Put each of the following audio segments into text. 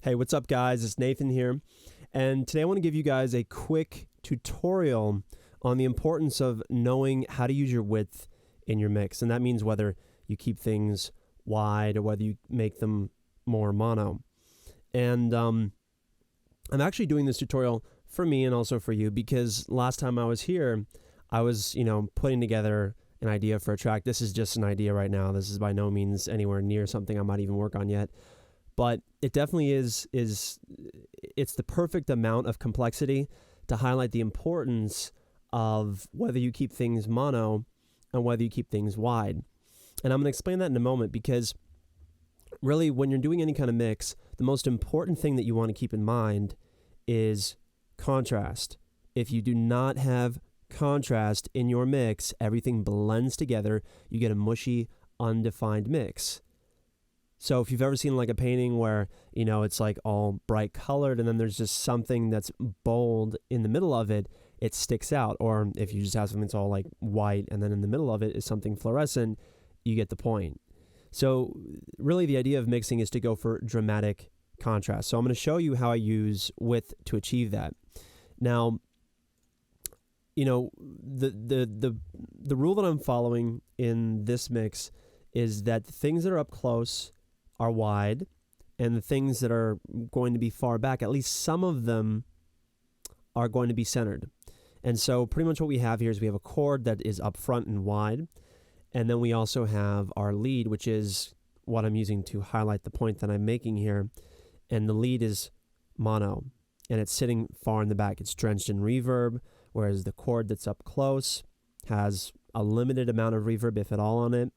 Hey, what's up guys? It's Nathan here. And today I want to give you guys a quick tutorial on the importance of knowing how to use your width in your mix. And that means whether you keep things wide or whether you make them more mono. And I'm actually doing this tutorial for me and also for you because last time I was here, I was, putting together an idea for a track. This is just an idea right now. This is by no means anywhere near something I might even work on yet. But it definitely it's the perfect amount of complexity to highlight the importance of whether you keep things mono and whether you keep things wide. And I'm going to explain that in a moment because really when you're doing any kind of mix, the most important thing that you want to keep in mind is contrast. If you do not have contrast in your mix, everything blends together. You get a mushy, undefined mix. So if you've ever seen like a painting where, it's like all bright colored and then there's just something that's bold in the middle of it, it sticks out. Or if you just have something that's all like white and then in the middle of it is something fluorescent, you get the point. So really the idea of mixing is to go for dramatic contrast. So I'm going to show you how I use width to achieve that. Now, the rule that I'm following in this mix is that the things that are up close are wide, and the things that are going to be far back, at least some of them are going to be centered. And so pretty much what we have here is we have a chord that is up front and wide, and then we also have our lead, which is what I'm using to highlight the point that I'm making here, and the lead is mono, and it's sitting far in the back. It's drenched in reverb, whereas the chord that's up close has a limited amount of reverb, if at all, on it.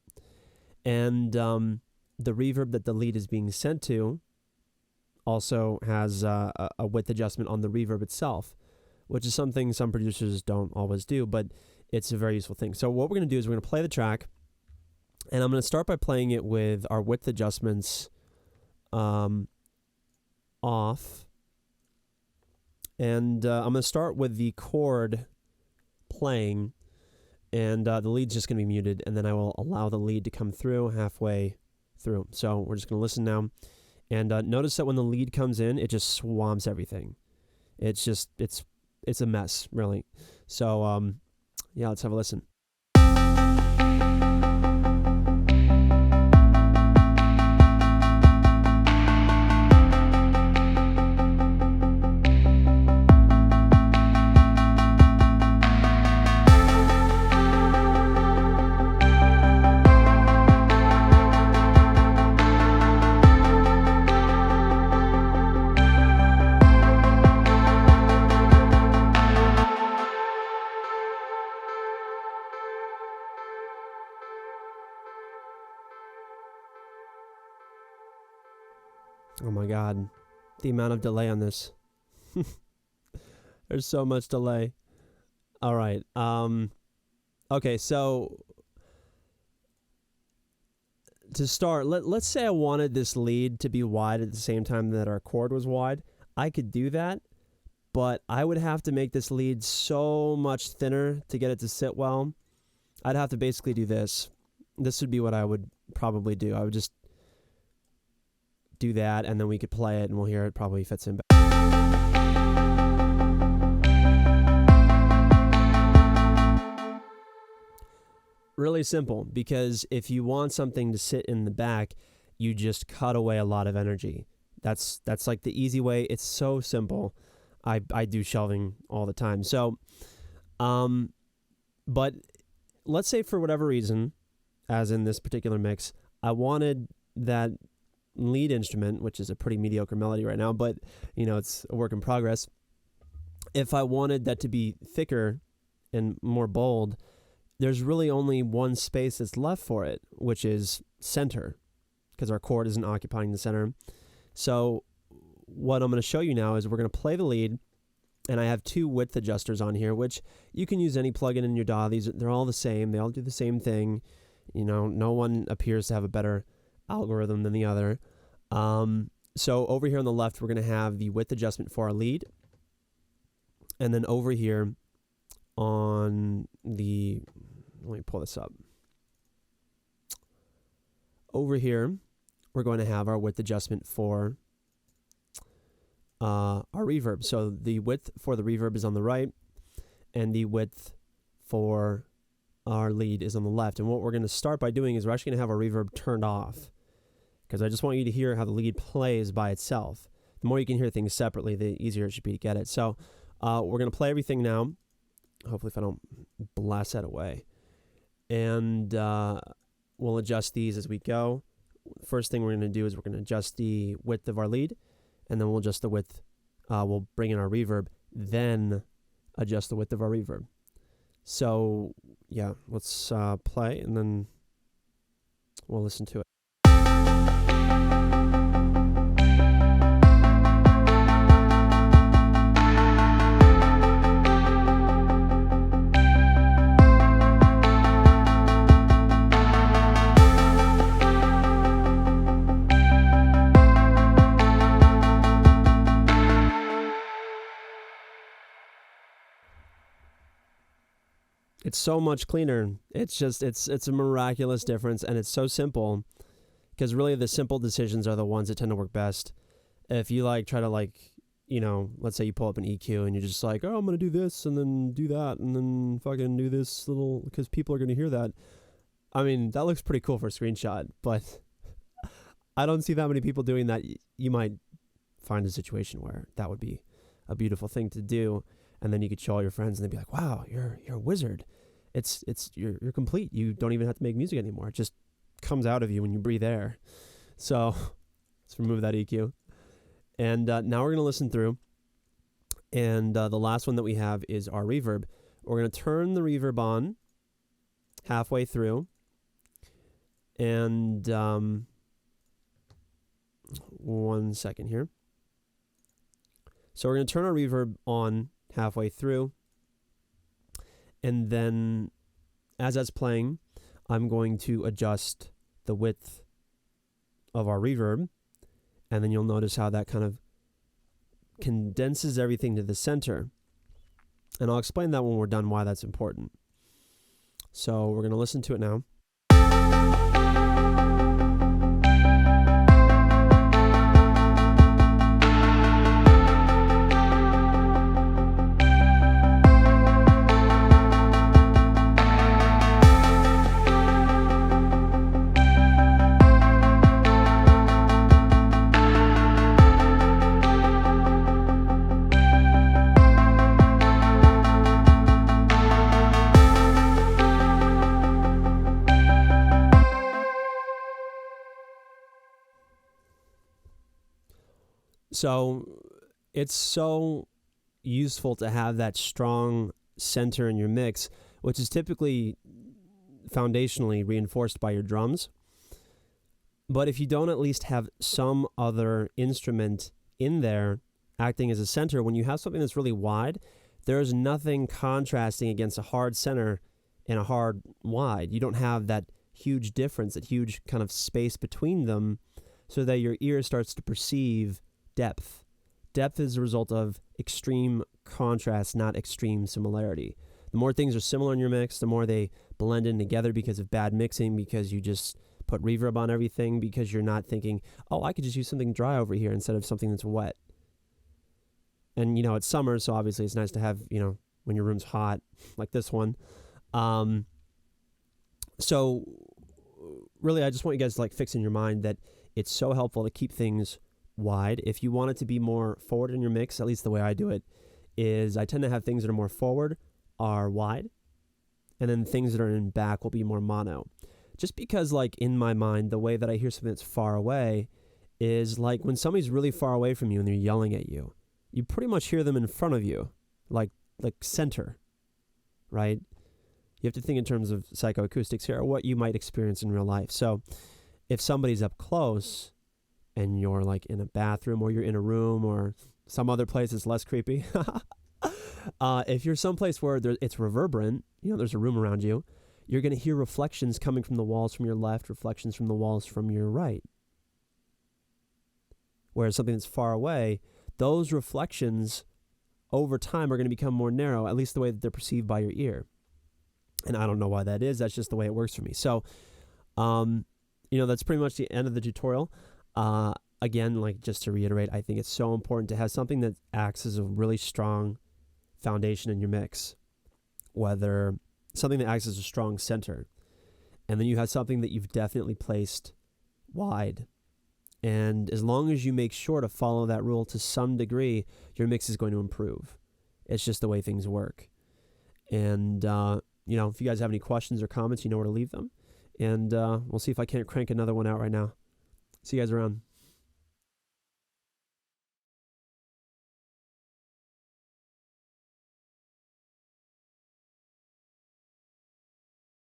And the reverb that the lead is being sent to also has a width adjustment on the reverb itself, which is something some producers don't always do, but it's a very useful thing. So what we're going to do is we're going to play the track, and I'm going to start by playing it with our width adjustments off. And I'm going to start with the chord playing, and the lead's just going to be muted, and then I will allow the lead to come through halfway through. So we're just going to listen now, and notice that when the lead comes in, it just swamps everything. It's a mess, really. So yeah, let's have a listen. Oh my God, the amount of delay on this. There's so much delay. All right. Okay, so to start, let's say I wanted this lead to be wide at the same time that our chord was wide. I could do that, but I would have to make this lead so much thinner to get it to sit well. I'd have to basically do this. This would be what I would probably do. I would just do that, and then we could play it, and we'll hear it probably fits in better. Really simple, because if you want something to sit in the back, you just cut away a lot of energy. That's like the easy way. It's so simple. I do shelving all the time. So, but let's say for whatever reason, as in this particular mix, I wanted that lead instrument, which is a pretty mediocre melody right now, but it's a work in progress. If I wanted that to be thicker and more bold, there's really only one space that's left for it, which is center, because our chord isn't occupying the center. So what I'm going to show you now is we're going to play the lead, and I have two width adjusters on here, which you can use any plugin in your DAW. They're all the same. They all do the same thing. No one appears to have a better algorithm than the other. So over here on the left, we're going to have the width adjustment for our lead. And then over here on the, let me pull this up. Over here, we're going to have our width adjustment for our reverb. So the width for the reverb is on the right, and the width for our lead is on the left. And what we're going to start by doing is we're actually going to have our reverb turned off, because I just want you to hear how the lead plays by itself. The more you can hear things separately, the easier it should be to get it. So we're going to play everything now. Hopefully if I don't blast that away. And we'll adjust these as we go. First thing we're going to do is we're going to adjust the width of our lead, and then we'll adjust the width. We'll bring in our reverb, then adjust the width of our reverb. So yeah, let's play, and then we'll listen to it. It's so much cleaner. It's just, it's a miraculous difference, and it's so simple, because really the simple decisions are the ones that tend to work best. If you try to let's say you pull up an EQ and you're just like, oh, I'm going to do this and then do that and then fucking do this little, because people are going to hear that. I mean, that looks pretty cool for a screenshot, but I don't see that many people doing that. You might find a situation where that would be a beautiful thing to do. And then you could show all your friends, and they'd be like, "Wow, you're a wizard. You're complete. You don't even have to make music anymore. It just comes out of you when you breathe air." So let's remove that EQ. And now we're gonna listen through. And the last one that we have is our reverb. We're gonna turn the reverb on halfway through. And 1 second here. So we're gonna turn our reverb on halfway through, and then as that's playing, I'm going to adjust the width of our reverb, and then you'll notice how that kind of condenses everything to the center, and I'll explain that when we're done why that's important. So we're going to listen to it now. So it's so useful to have that strong center in your mix, which is typically foundationally reinforced by your drums. But if you don't at least have some other instrument in there acting as a center, when you have something that's really wide, there's nothing contrasting against a hard center and a hard wide. You don't have that huge difference, that huge kind of space between them, so that your ear starts to perceive depth. Depth is a result of extreme contrast, not extreme similarity. The more things are similar in your mix, the more they blend in together because of bad mixing, because you just put reverb on everything, because you're not thinking, oh, I could just use something dry over here instead of something that's wet. And, it's summer, so obviously it's nice to have, when your room's hot, like this one. So really, I just want you guys to fix in your mind that it's so helpful to keep things wide. If you want it to be more forward in your mix, at least the way I do it, is I tend to have things that are more forward are wide, and then things that are in back will be more mono. Just because, in my mind, the way that I hear something that's far away is when somebody's really far away from you and they're yelling at you, you pretty much hear them in front of you, like center, right? You have to think in terms of psychoacoustics here, or what you might experience in real life. So if somebody's up close and you're in a bathroom, or you're in a room, or some other place that's less creepy, if you're someplace where it's reverberant, there's a room around you, you're going to hear reflections coming from the walls from your left, reflections from the walls from your right. Whereas something that's far away, those reflections over time are going to become more narrow, at least the way that they're perceived by your ear. And I don't know why that is. That's just the way it works for me. So, that's pretty much the end of the tutorial. again, like just to reiterate, I think it's so important to have something that acts as a really strong foundation in your mix, whether something that acts as a strong center, and then you have something that you've definitely placed wide. And as long as you make sure to follow that rule to some degree, your mix is going to improve. It's just the way things work. And, if you guys have any questions or comments, you know where to leave them. And we'll see if I can't crank another one out right now. See you guys around.